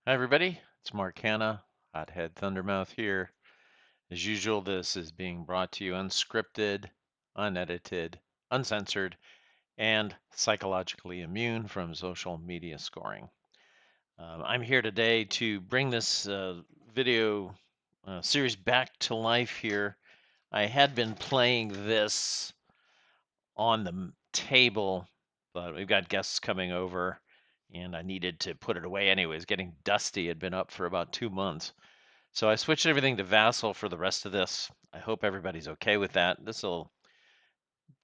Hi, everybody. It's Mark Hanna, Hothead Thundermouth here. As usual, this is being brought to you unscripted, unedited, uncensored, and psychologically immune from social media scoring. I'm here today to bring this video series back to life here. I had been playing this on the table, but we've got guests coming over, and I needed to put it away anyways. Getting dusty, had been up for about 2 months. So I switched everything to Vassal for the rest of this. I hope everybody's okay with that. This will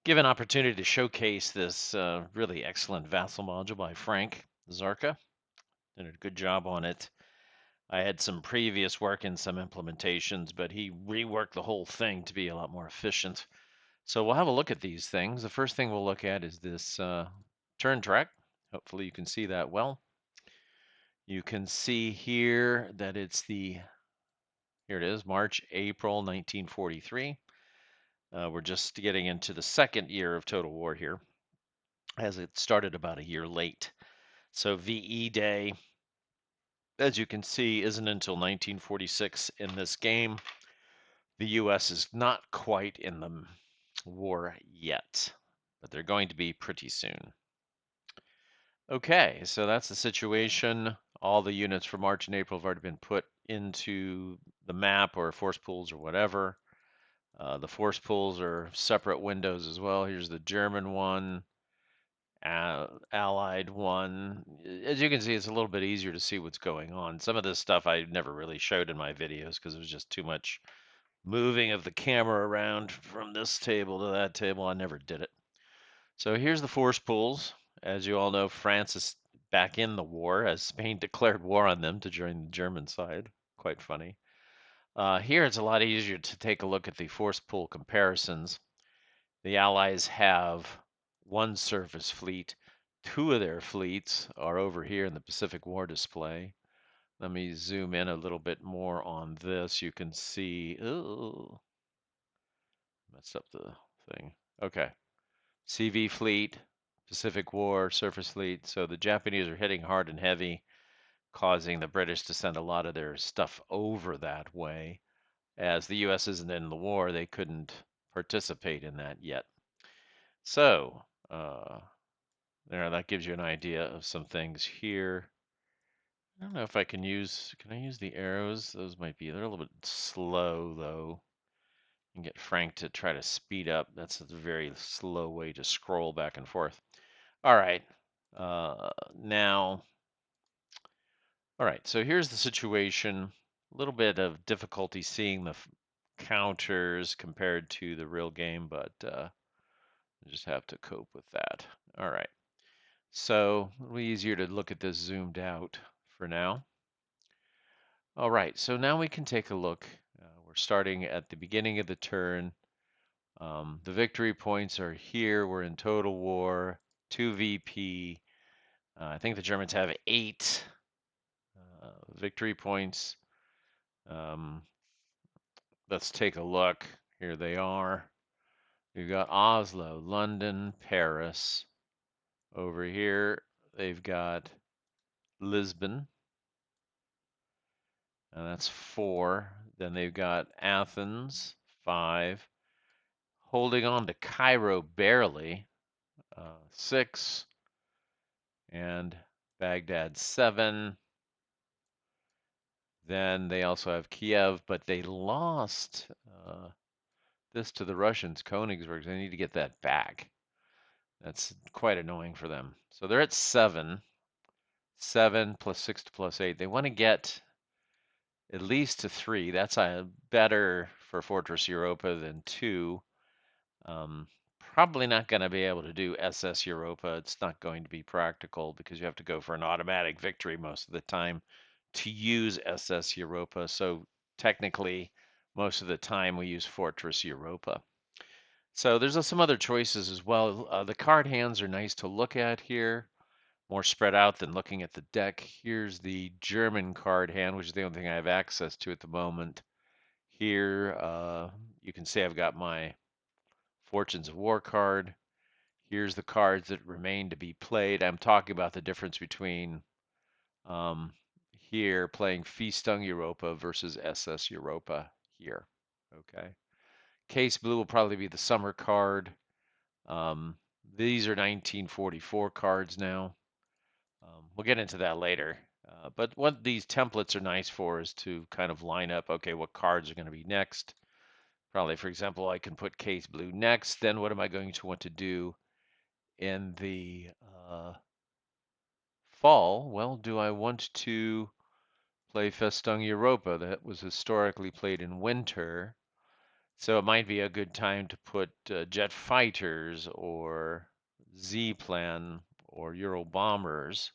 give an opportunity to showcase this really excellent Vassal module by Frank Zarka. Did a good job on it. I had some previous work in some implementations, but he reworked the whole thing to be a lot more efficient. So we'll have a look at these things. The first thing we'll look at is this turn track. Hopefully you can see that well. You can see here that it's here it is, March, April 1943. We're just getting into the second year of Total War here, as it started about a year late. So VE Day, as you can see, isn't until 1946 in this game. The U.S. is not quite in the war yet, but they're going to be pretty soon. Okay, so that's the situation. All the units for March and April have already been put into the map or force pools or whatever. The force pools are separate windows as well. Here's the German one, Allied one. As you can see, it's a little bit easier to see what's going on. Some of this stuff I never really showed in my videos because it was just too much moving of the camera around from this table to that table. I never did it. So here's the force pools. As you all know, France is back in the war as Spain declared war on them to join the German side. Quite funny. Here it's a lot easier to take a look at the force pool comparisons. The Allies have one surface fleet. Two of their fleets are over here in the Pacific War display. Let me zoom in a little bit more on this. You can see, oh, messed up the thing. Okay. CV fleet, Pacific War, surface fleet. So the Japanese are hitting hard and heavy, causing the British to send a lot of their stuff over that way. As the U.S. isn't in the war, they couldn't participate in that yet. So, there, that gives you an idea of some things here. I don't know if I can I use the arrows? Those might be, they're a little bit slow though. And get Frank to try to speed up. That's a very slow way to scroll back and forth. All right, now, all right, so here's the situation. A little bit of difficulty seeing the counters compared to the real game, but I just have to cope with that. All right. So it'll be easier to look at this zoomed out for now. All right, so now we can take a look. We're starting at the beginning of the turn. The victory points are here. We're in total war, 2 VP. I think the Germans have 8 victory points. Um, let's take a look. Here they are. We've got Oslo, London, Paris. Over here, they've got Lisbon, and that's 4. Then they've got Athens, 5. Holding on to Cairo barely, 6. And Baghdad, 7. Then they also have Kiev, but they lost this to the Russians, Königsberg. They need to get that back. That's quite annoying for them. So they're at 7. 7 plus 6 plus 8. They want to get at least to 3. That's better for Fortress Europa than 2. Probably not going to be able to do SS Europa. It's not going to be practical because you have to go for an automatic victory most of the time to use SS Europa. So technically, most of the time we use Fortress Europa. So there's some other choices as well. The card hands are nice to look at here, more spread out than looking at the deck. Here's the German card hand, which is the only thing I have access to at the moment. Here, you can see I've got my Fortunes of War card. Here's the cards that remain to be played. I'm talking about the difference between here playing Festung Europa versus SS Europa here. Okay. Case Blue will probably be the summer card. Um, these are 1944 cards now. We'll get into that later. But what these templates are nice for is to kind of line up, okay, what cards are going to be next. Probably, for example, I can put Case Blue next. Then what am I going to want to do in the fall? Well, do I want to play Festung Europa that was historically played in winter? So it might be a good time to put jet fighters or Z-Plan or Euro bombers.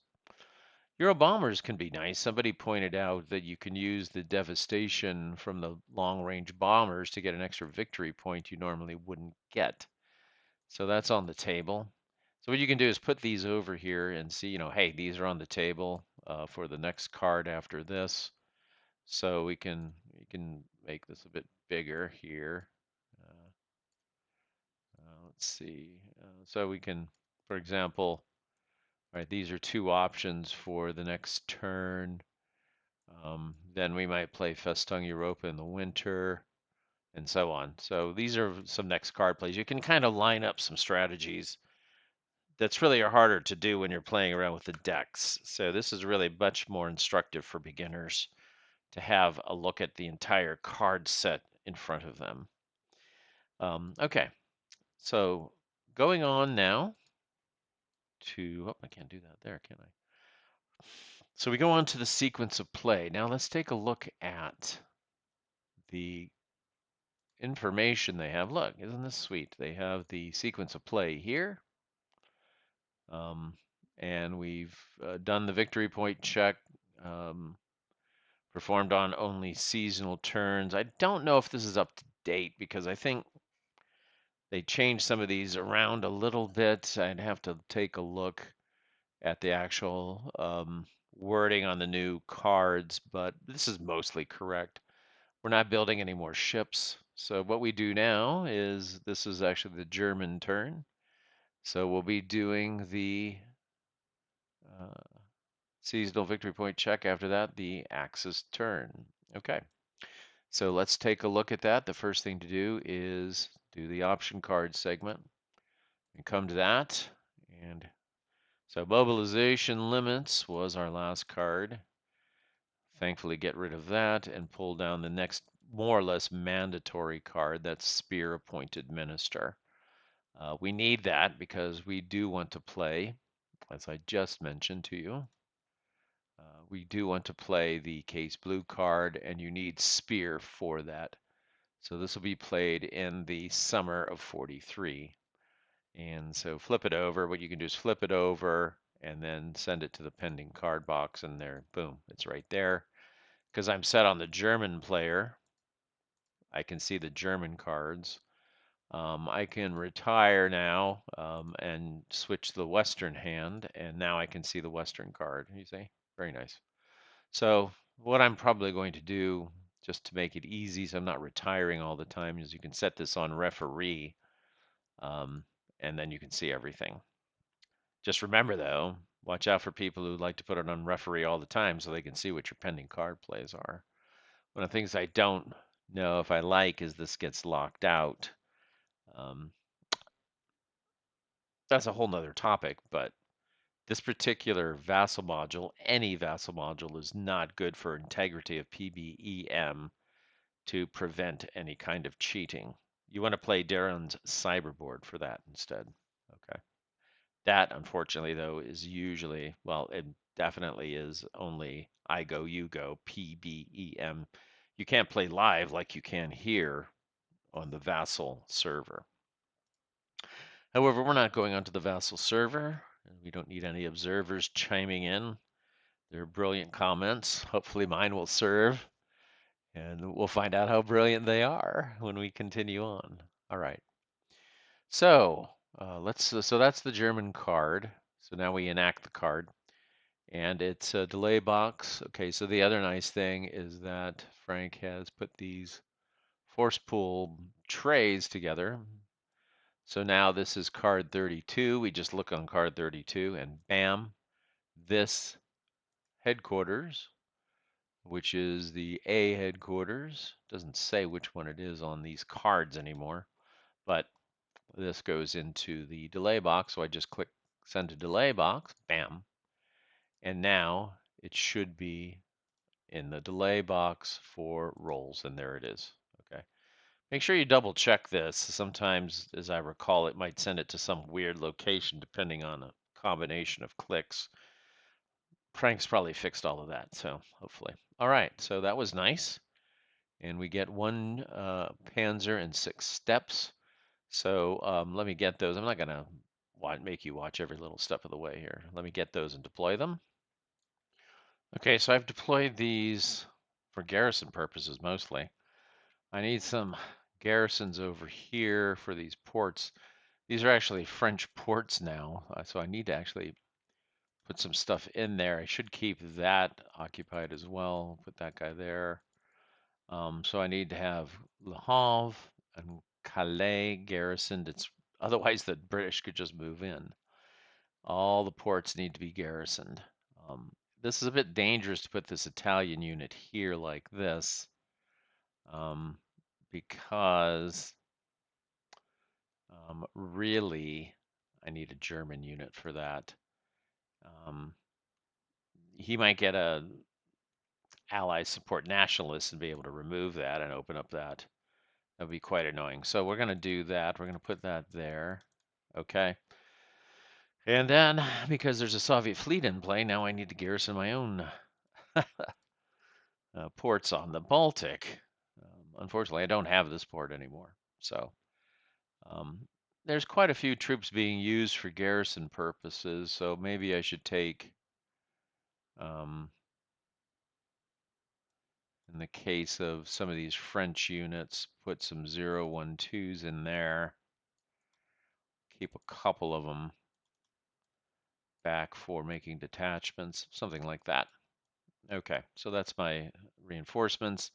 Euro bombers can be nice. Somebody pointed out that you can use the devastation from the long-range bombers to get an extra victory point you normally wouldn't get. So that's on the table. So what you can do is put these over here and see, hey, these are on the table for the next card after this. So we can make this a bit bigger here. Uh, let's see. So we can, for example, all right, these are two options for the next turn. Then we might play Festung Europa in the winter and so on. So these are some next card plays. You can kind of line up some strategies that's really harder to do when you're playing around with the decks. So this is really much more instructive for beginners to have a look at the entire card set in front of them. Okay, so going on now to, oh, I can't do that there, can I? So we go on to the sequence of play. Now let's take a look at the information they have. Look, isn't this sweet? They have the sequence of play here. Um, and we've done the victory point check, um, performed on only seasonal turns. I don't know if this is up to date because I think they changed some of these around a little bit. I'd have to take a look at the actual wording on the new cards, but this is mostly correct. We're not building any more ships. So what we do now is this is actually the German turn. So we'll be doing the uh, seasonal victory point check. After that, the Axis turn. Okay. So let's take a look at that. The first thing to do is do the option card segment and come to that. And so mobilization limits was our last card. Thankfully get rid of that and pull down the next more or less mandatory card, that's Spear Appointed Minister. We need that because we do want to play, as I just mentioned to you, we do want to play the Case Blue card, and you need Spear for that. So this will be played in the summer of 43. And so flip it over. What you can do is flip it over and then send it to the pending card box, and there, boom, it's right there. Because I'm set on the German player, I can see the German cards. I can retire now and switch the Western hand, and now I can see the Western card. You see? Very nice. So what I'm probably going to do, just to make it easy so I'm not retiring all the time, is you can set this on referee, um, and then you can see everything. Just remember, though, watch out for people who like to put it on referee all the time so they can see what your pending card plays are. One of the things I don't know if I like is this gets locked out. Um, that's a whole nother topic, but this particular vassal module, any vassal module, is not good for integrity of PBEM to prevent any kind of cheating. You want to play Darren's cyberboard for that instead. Okay. That, unfortunately, though, is usually, well, it definitely is only I go, you go, PBEM. You can't play live like you can here on the Vassal server. However, we're not going onto the Vassal server, and we don't need any observers chiming in. They're brilliant comments. Hopefully mine will serve, and we'll find out how brilliant they are when we continue on. All right. So so that's the German card. So now we enact the card, and it's a delay box. Okay, so the other nice thing is that Frank has put these force pool trays together. So now this is card 32. We just look on card 32 and bam, this headquarters which is the A headquarters. Doesn't say which one it is on these cards anymore, but this goes into the delay box. So I just click send to delay box, bam, and now it should be in the delay box for rolls, and there it is. Okay. Make sure you double check this. Sometimes, as I recall, it might send it to some weird location depending on a combination of clicks. Frank's probably fixed all of that, so hopefully. All right, so that was nice. And we get one Panzer and 6 steps. So let me get those. I'm not going to make you watch every little step of the way here. Let me get those and deploy them. Okay, so I've deployed these for garrison purposes mostly. I need some garrisons over here for these ports. These are actually French ports now, so I need to actually put some stuff in there. I should keep that occupied as well. Put that guy there. So I need to have Le Havre and Calais garrisoned. It's otherwise the British could just move in. All the ports need to be garrisoned. Um, this is a bit dangerous to put this Italian unit here like this, um, because really I need a German unit for that. Um, he might get a Allies support nationalists and be able to remove that and open up that. That would be quite annoying. So we're going to do that. We're going to put that there. Okay. And then, because there's a Soviet fleet in play, now I need to garrison my own ports on the Baltic. Unfortunately, I don't have this port anymore. So um, there's quite a few troops being used for garrison purposes. So maybe I should take, um, in the case of some of these French units, put some 012s in there. Keep a couple of them back for making detachments, something like that. Okay, so that's my reinforcements.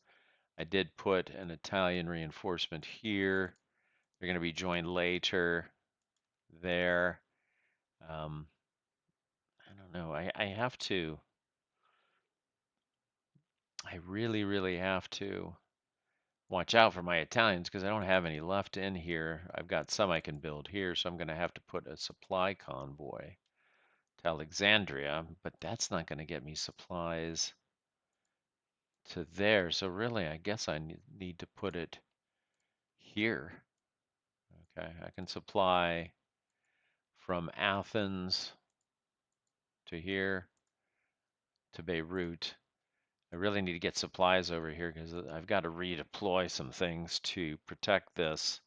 I did put an Italian reinforcement here. They're going to be joined later there. Um, I don't know. I have to. I really, really have to watch out for my Italians because I don't have any left in here. I've got some I can build here, so I'm going to have to put a supply convoy to Alexandria, but that's not going to get me supplies to there. So really, I guess I need to put it here. Okay, I can supply from Athens to here to Beirut. I really need to get supplies over here because I've got to redeploy some things to protect this.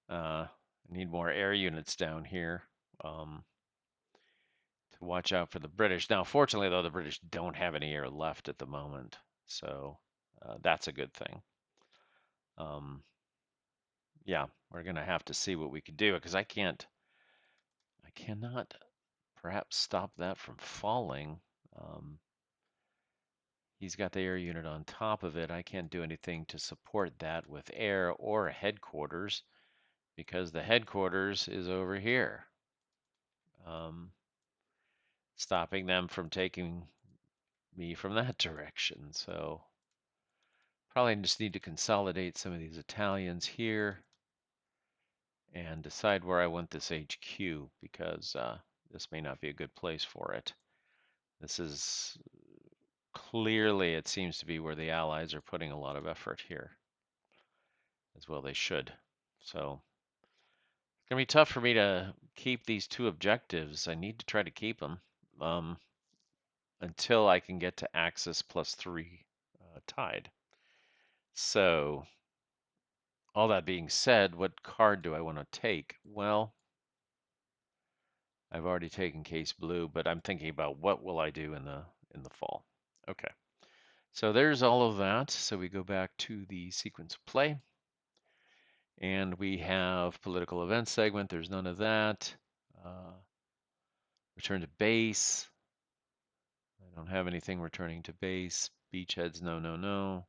I need more air units down here to watch out for the British. Now, fortunately, though, the British don't have any air left at the moment, so that's a good thing. Um, yeah, we're gonna have to see what we can do because I cannot perhaps stop that from falling. Um, he's got the air unit on top of it. I can't do anything to support that with air or headquarters because the headquarters is over here, um, stopping them from taking me from that direction. So probably just need to consolidate some of these Italians here and decide where I want this HQ because this may not be a good place for it. This is clearly, it seems to be where the Allies are putting a lot of effort here, as well they should. So it's going to be tough for me to keep these two objectives. I need to try to keep them um, until I can get to Axis +3 tide. So all that being said, what card do I want to take? Well, I've already taken case blue, but I'm thinking about what will I do in the fall. Okay. So there's all of that. So we go back to the sequence of play. And we have political event segment. There's none of that. Return to base. I don't have anything returning to base. Beachheads, no, no, no.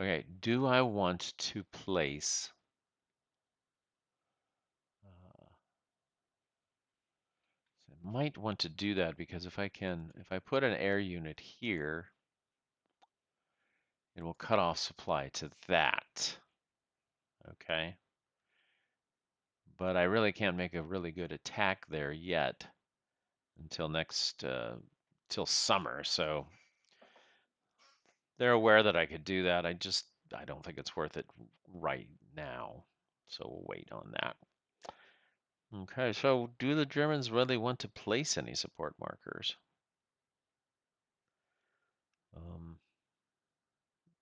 Okay, do I want to place so I might want to do that because if I put an air unit here, it will cut off supply to that. Okay. But I really can't make a really good attack there yet until till summer. So they're aware that I could do that. I don't think it's worth it right now. So we'll wait on that. Okay, so do the Germans really want to place any support markers? Um,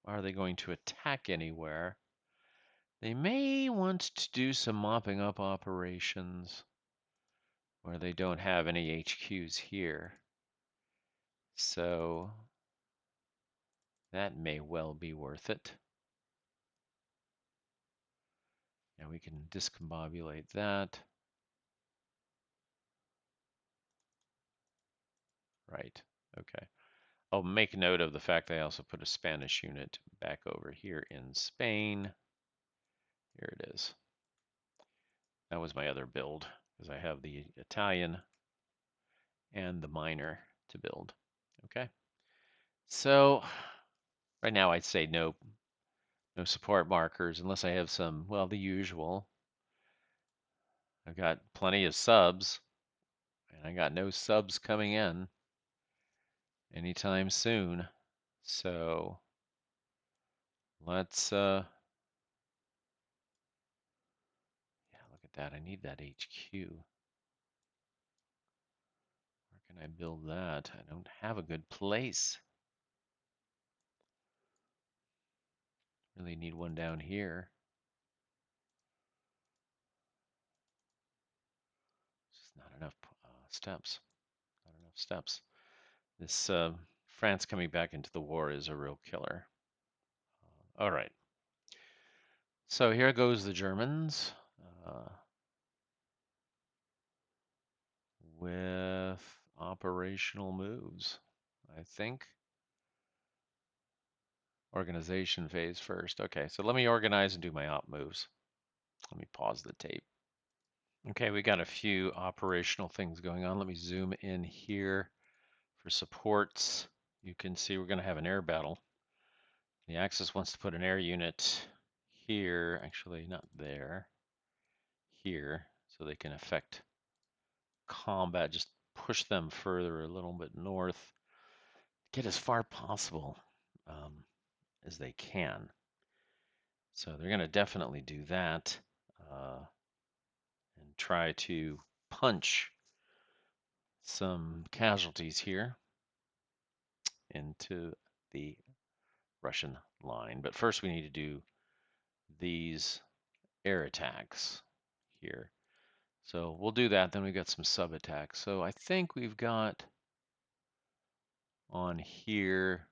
are they going to attack anywhere? They may want to do some mopping up operations where they don't have any HQs here. So that may well be worth it. And we can discombobulate that. Right, okay. I'll make note of the fact that I also put a Spanish unit back over here in Spain. Here it is. That was my other build, because I have the Italian and the minor to build. Okay. So right now I'd say no support markers unless I have some, well, the usual. I've got plenty of subs, and I got no subs coming in anytime soon. So let's yeah, look at that. I need that HQ. Where can I build that? I don't have a good place. Really need one down here. Just not enough steps. Not enough steps. This France coming back into the war is a real killer. All right. So here goes the Germans with operational moves, I think. Organization phase first. Okay, so let me organize and do my op moves. Let me pause the tape. Okay, we got a few operational things going on. Let me zoom in here for supports. You can see we're going to have an air battle. The Axis wants to put an air unit here, actually not there, here, so they can affect combat, just push them further a little bit north, get as far possible as they can. So they're going to definitely do that and try to punch some casualties here into the Russian line. But first we need to do these air attacks here. So we'll do that, then we've got some sub attacks. So I think we've got on here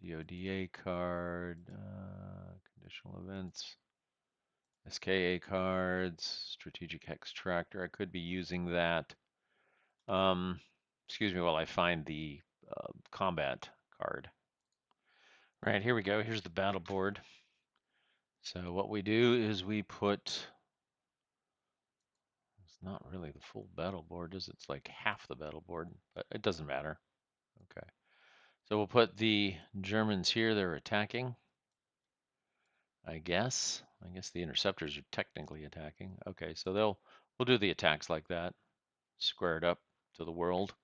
DODA card, conditional events, SKA cards, strategic hex tractor. I could be using that. Excuse me while I find the combat card. Right, here we go. Here's the battle board. So what we do is we put, it's not really the full battle board, is it? It's like half the battle board, but it doesn't matter. Okay. So we'll put the Germans here. They're attacking, I guess. I guess the interceptors are technically attacking. Okay, so we'll do the attacks like that, squared up to the world.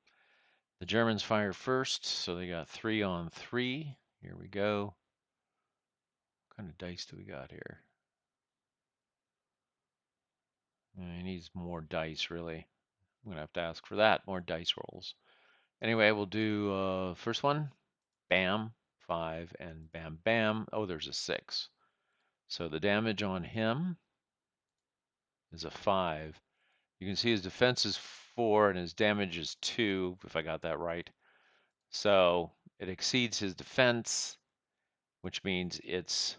The Germans fire first, so they got 3 on 3. Here we go. What kind of dice do we got here? He needs more dice, really. I'm going to have to ask for that, more dice rolls. Anyway, we'll do first one, bam, 5, and bam, bam. Oh, there's a 6. So the damage on him is a 5. You can see his defense is 4 and his damage is 2, if I got that right. So it exceeds his defense, which means it's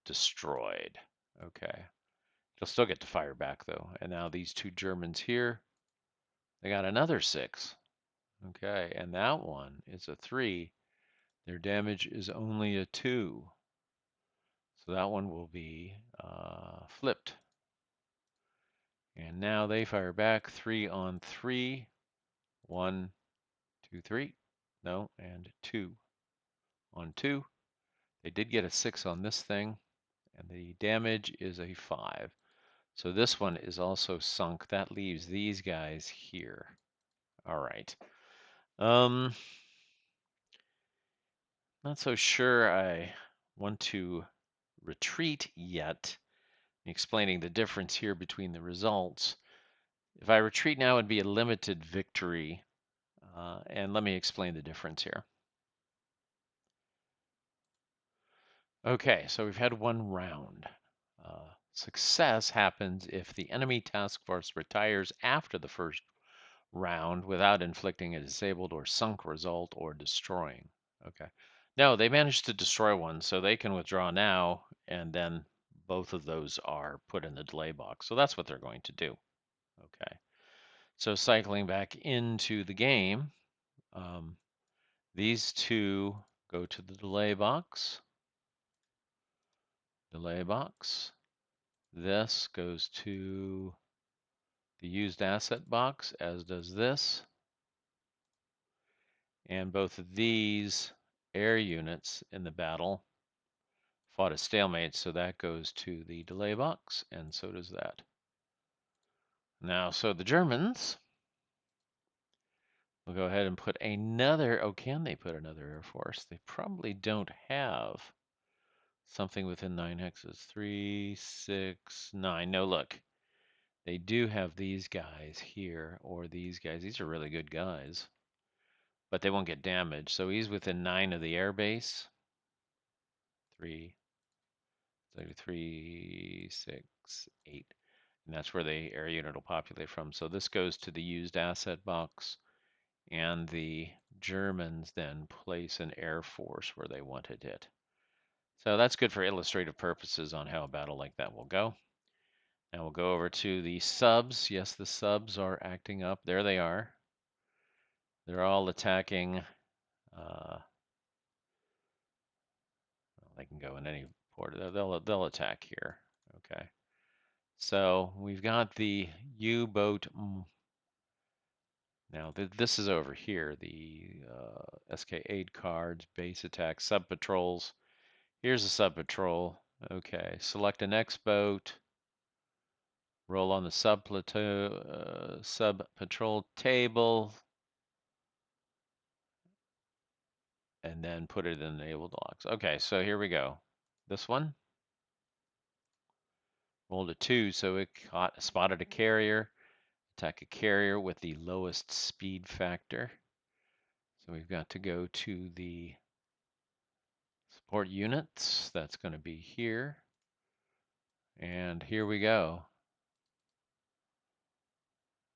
destroyed. Okay. He'll still get to fire back, though. And now these two Germans here, they got another 6. Okay, and that one is a 3. Their damage is only a 2. So that one will be flipped. And now they fire back 3 on 3. 1, 2, 3. No, and 2 on 2. They did get a 6 on this thing, and the damage is a 5. So this one is also sunk. That leaves these guys here. All right. Not so sure I want to retreat yet. Explaining the difference here between the results. If I retreat now, it'd be a limited victory. And let me explain the difference here. Okay, so we've had one round. Success happens if the enemy task force retires after the first round without inflicting a disabled or sunk result or destroying. Okay. No, they managed to destroy one, so they can withdraw now, and then both of those are put in the delay box. So that's what they're going to do. Okay. So cycling back into the game, these two go to the delay box. Delay box. This goes to the used asset box, as does this. And both of these air units in the battle fought a stalemate, so that goes to the delay box, and so does that. Now, so the Germans will go ahead and put another, oh, can they put another Air Force? They probably don't have something within 9 hexes. 3, 6, 9. No, look. They do have these guys here, or these guys. These are really good guys, but they won't get damaged. So he's within 9 of the air base. 3, 3, 6, 8. And that's where the air unit will populate from. So this goes to the used asset box, and the Germans then place an air force where they wanted it. So that's good for illustrative purposes on how a battle like that will go. Now we'll go over to the subs. Yes, the subs are acting up. There they are. They're all attacking. They can go in any port. They'll attack here. Okay. So we've got the U-boat. Now this is over here. The SK8 cards, base attack, sub patrols. Here's a sub patrol. Okay. Select an X boat. Roll on the sub patrol table, and then put it in the enabled locks. Okay, so here we go. This one rolled a 2, so it spotted a carrier. Attack a carrier with the lowest speed factor. So we've got to go to the support units. That's going to be here. And here we go.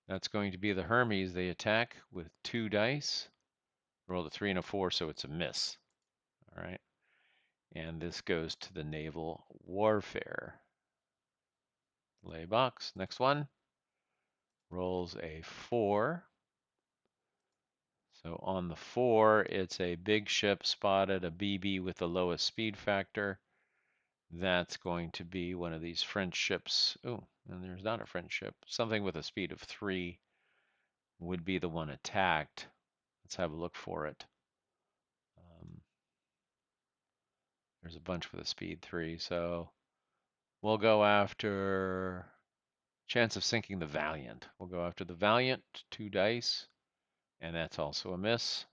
That's going to be the Hermes. They attack with 2 dice. Rolled a 3 and a 4, so it's a miss. All right. And this goes to the naval warfare. Lay box. Next one. Rolls a 4. So on the 4, it's a big ship spotted, a BB with the lowest speed factor. That's going to be one of these French ships. Oh, and there's not a French ship. Something with a speed of 3 would be the one attacked. Let's have a look for it. There's a bunch with a speed 3, so we'll go after chance of sinking the Valiant. We'll go after the Valiant, 2 dice, and that's also a miss.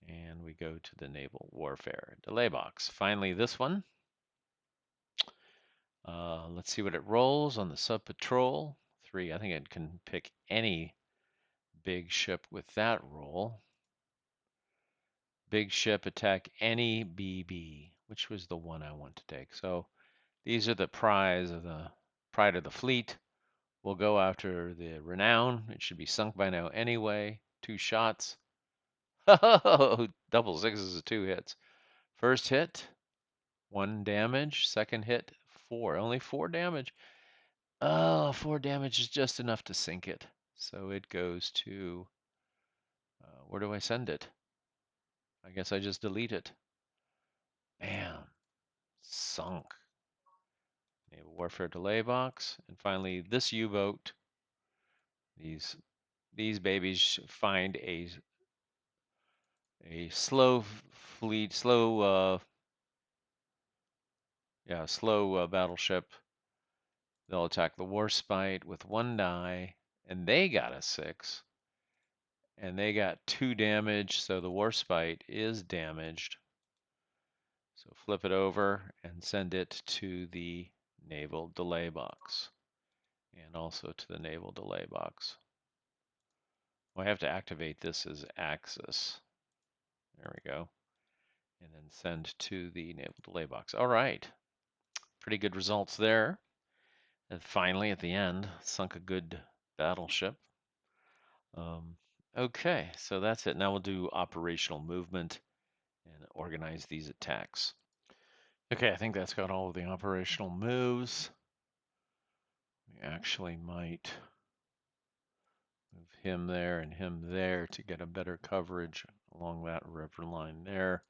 And we go to the naval warfare delay box. Finally, this one. Let's see what it rolls on the sub patrol. 3. I think it can pick any big ship with that roll. Big ship attack any BB, which was the one I want to take. So these are the pride of the fleet. We'll go after the Renown. It should be sunk by now anyway. 2 shots. Oh, double sixes is 2 hits. First hit, 1 damage. Second hit, 4. Only 4 damage. Oh, 4 damage is just enough to sink it. So it goes to, where do I send it? I guess I just delete it. Bam, sunk. Naval warfare delay box. And finally, this U-boat. These babies find a a slow fleet, slow battleship. They'll attack the Warspite with 1 die, and they got a 6, and they got 2 damage, so the Warspite is damaged. So flip it over and send it to the naval delay box, and also to the naval delay box. Well, I have to activate this as Axis. There we go. And then send to the naval delay box. All right. Pretty good results there. And finally, at the end, sunk a good battleship. Um, okay, so that's it. Now we'll do operational movement and organize these attacks. Okay, I think that's got all of the operational moves. We actually might move him there and him there to get a better coverage along that river line there.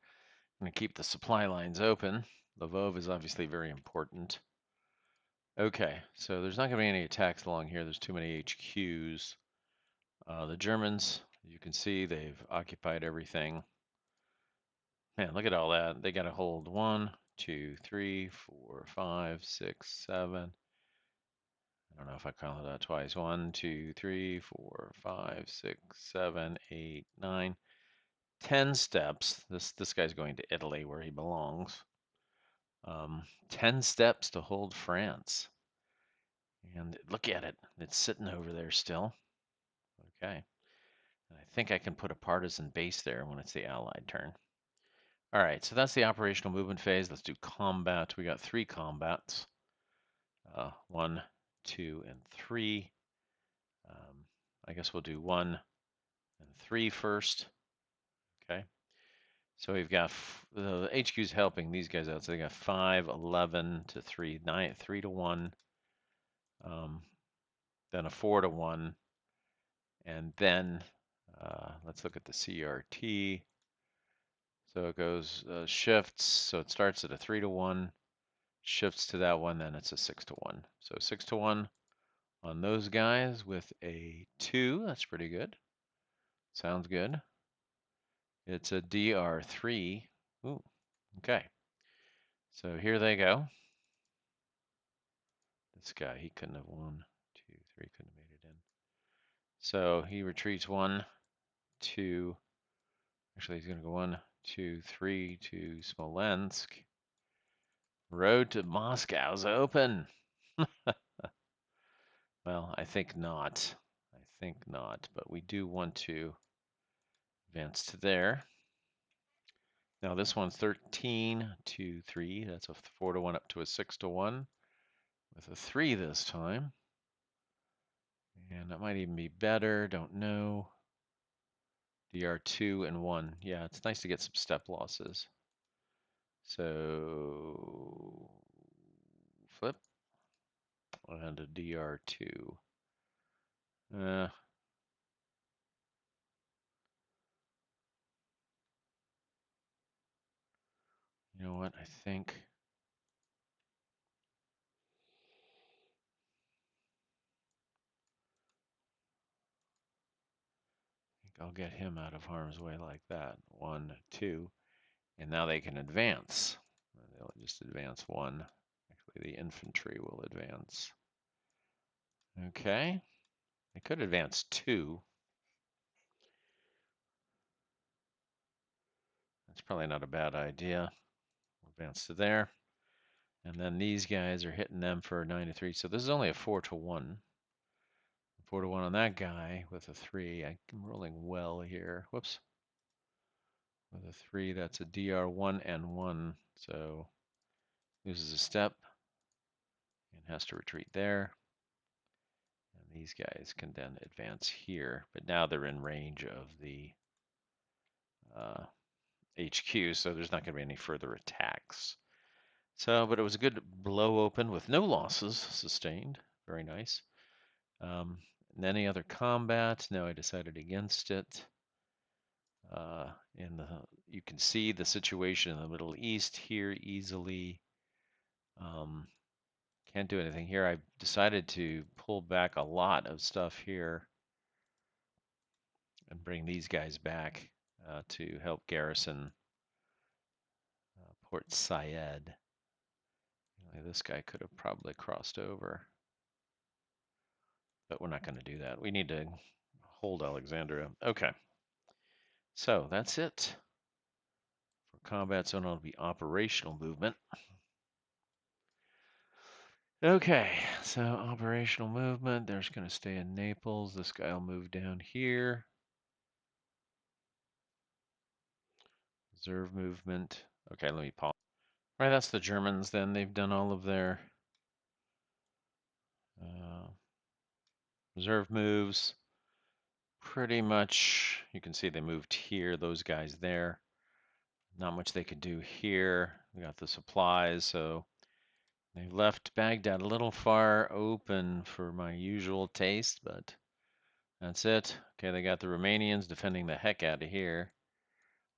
I'm going to keep the supply lines open. Lvov is obviously very important. Okay, so there's not going to be any attacks along here. There's too many HQs. The Germans, you can see, they've occupied everything. Man, look at all that. They got to hold 1, 2, 3, 4, 5, 6, 7. I don't know if I counted that twice. 1, 2, 3, 4, 5, 6, 7, 8, 9, 10 steps. This guy's going to Italy where he belongs. 10 steps to hold France. And look at it. It's sitting over there still. Okay. And I think I can put a partisan base there when it's the Allied turn. All right, so that's the operational movement phase. Let's do combat. We got 3 combats. 1, 2, and 3. I guess we'll do 1 and 3 first. Okay. So we've got the HQ's helping these guys out. So they got 5, 11 to 3, 9, 3 to 1, then a 4 to 1, and then let's look at the CRT. So it goes shifts. So it starts at a 3 to 1, shifts to that one, then it's a 6 to 1. So 6 to 1 on those guys with a 2. That's pretty good. Sounds good. It's a DR3. Ooh, okay. So here they go. This guy, he couldn't have 1, 2, 3, couldn't have made it in. So he retreats 1, 2. Actually, he's going to go 1, 2, 3 to Smolensk. Road to Moscow's open. Well, I think not. I think not, but we do want to advance to there. Now this one's 13 to 3. That's a 4 to 1 up to a 6 to 1 with a 3 this time. And that might even be better. Don't know. DR2 and 1. Yeah, it's nice to get some step losses. So flip and a DR2. Uh, you know what? I think I'll get him out of harm's way like that. 1, 2. And now they can advance. They'll just advance 1. Actually, the infantry will advance. Okay. They could advance 2. That's probably not a bad idea. We'll advance to there. And then these guys are hitting them for 9 to 3. So this is only a 4 to 1. 4 to 1 on that guy with a 3. I'm rolling well here. Whoops. With a 3, that's a DR1 and 1. So loses a step and has to retreat there. And these guys can then advance here. But now they're in range of the HQ, so there's not going to be any further attacks. So, but it was a good blow open with no losses sustained. Very nice. And any other combat? No, I decided against it. You can see the situation in the Middle East here easily. Can't do anything here. I decided to pull back a lot of stuff here and bring these guys back. to help garrison Port Said. This guy could have probably crossed over, but we're not going to do that. We need to hold Alexandria. Okay, so that's it for combat zone. It'll be operational movement. Okay, so operational movement. There's going to stay in Naples. This guy will move down here. Reserve movement. Okay, let me pause. All right, that's the Germans then. They've done all of their reserve moves. Pretty much, you can see they moved here, those guys there. Not much they could do here. We got the supplies, so they left Baghdad a little far open for my usual taste, but that's it. Okay, they got the Romanians defending the heck out of here.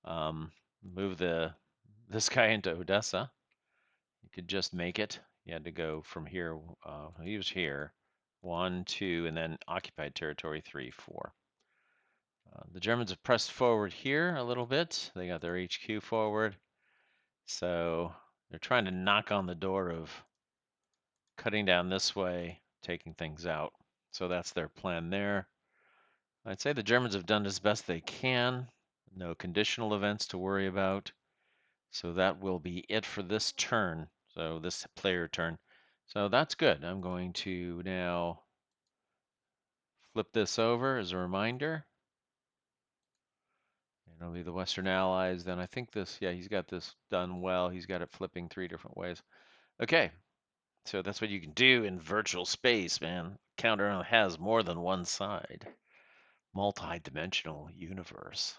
Move this guy into Odessa. You could just make it. You had to go from here. He was here. 1, 2, and then occupied territory 3, 4. The Germans have pressed forward here a little bit. They got their HQ forward. So they're trying to knock on the door of cutting down this way, taking things out. So that's their plan there. I'd say the Germans have done as best they can. No conditional events to worry about. So that will be it for this turn. So this player turn. So that's good. I'm going to now flip this over as a reminder. It'll be the Western Allies. Then I think this, yeah, he's got this done well. He's got it flipping 3 different ways. Okay, so that's what you can do in virtual space, man. Counter has more than one side. Multi-dimensional universe.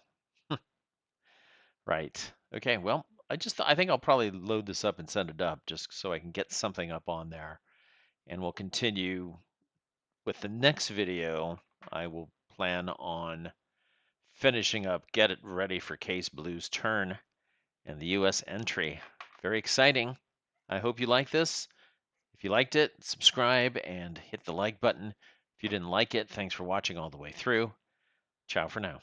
Right. Okay, well, I think I'll probably load this up and send it up just so I can get something up on there. And we'll continue with the next video. I will plan on finishing up, get it ready for Case Blue's turn and the US entry. Very exciting. I hope you like this. If you liked it, subscribe and hit the like button. If you didn't like it, thanks for watching all the way through. Ciao for now.